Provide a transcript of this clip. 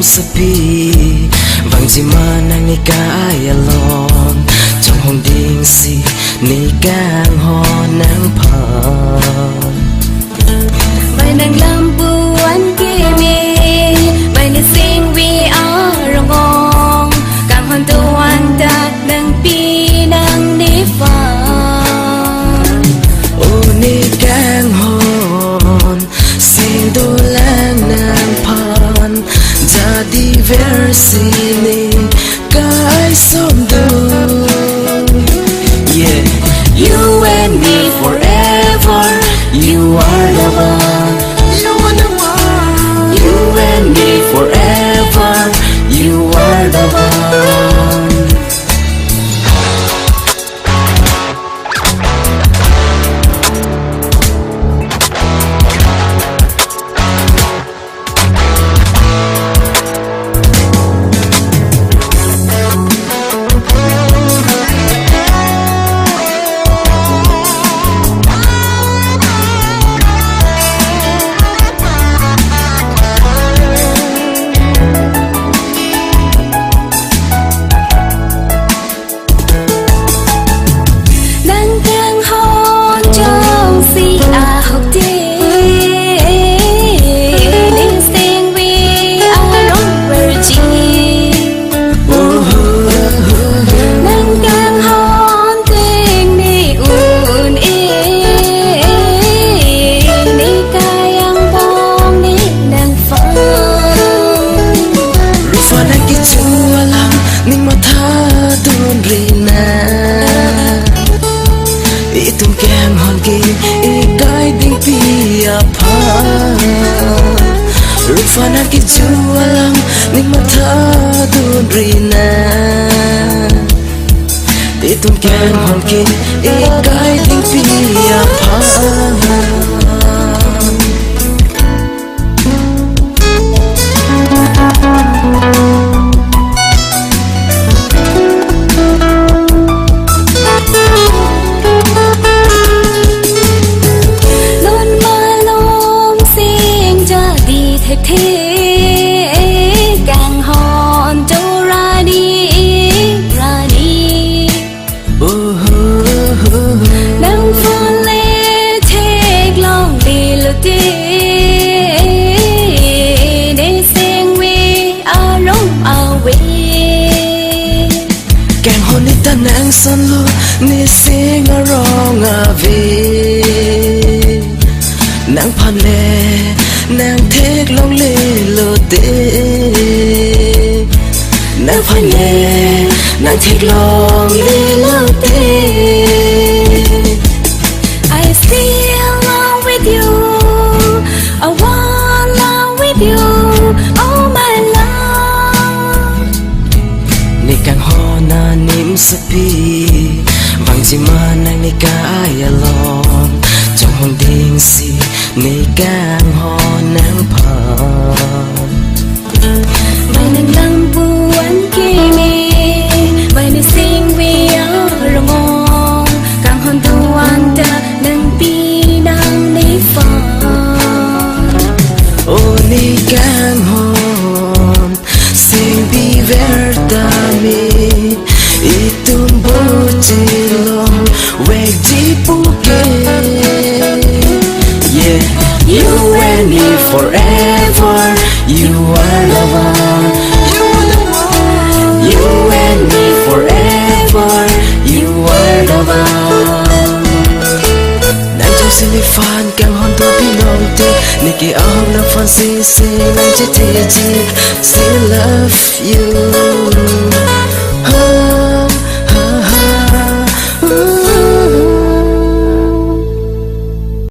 Sapi vang gì mà nàng ni ca ai alon trong hồng điên si ni càng ho nàng phở bài nàng làm buồn kia mi bài nàng sing vi ở rong ngon càng hòn tu an ta nàng pi nàng đi phở ô ni càng hòn sing du lang nàng phan ra đi versini cái sông du yeah you and me forever you are the one you are the one you and me forever you are the one tung kem hòn kỳ ý cái đinh pi apa lúc pha na ki chua lam ning ma tha tun rina tung kem hòn kỳ ý cái đinh pi apa càng hòn châu ra đi đang phun lên thét lòng đi lụt đi để xem we are wrong away càng hòn đi ta nàng san lu ni sing a wrong away nàng phan lệ nàng thét lòng lê lơ tê nàng phan lệ nàng thét lòng lê lơ tê I still love with you I want love with you oh my love ni càng ho na nim sapi vang gì mà nàng ni ca ai alon trong hồng điên si ni càng ho nàng phở bài nàng làm buồn kia mi bài nàng sing vi ở rong ngon càng hòn tu an ta nàng pi nàng đi phở ô ni càng hòn sing bi verta mi itum botilong weg di puke yeah you and me forever you are the one you and me forever you are the one nàng trong xin đi phan càng hòn tôi bi nong te ni ki ao na phan si si nàng chỉ ti ti still love you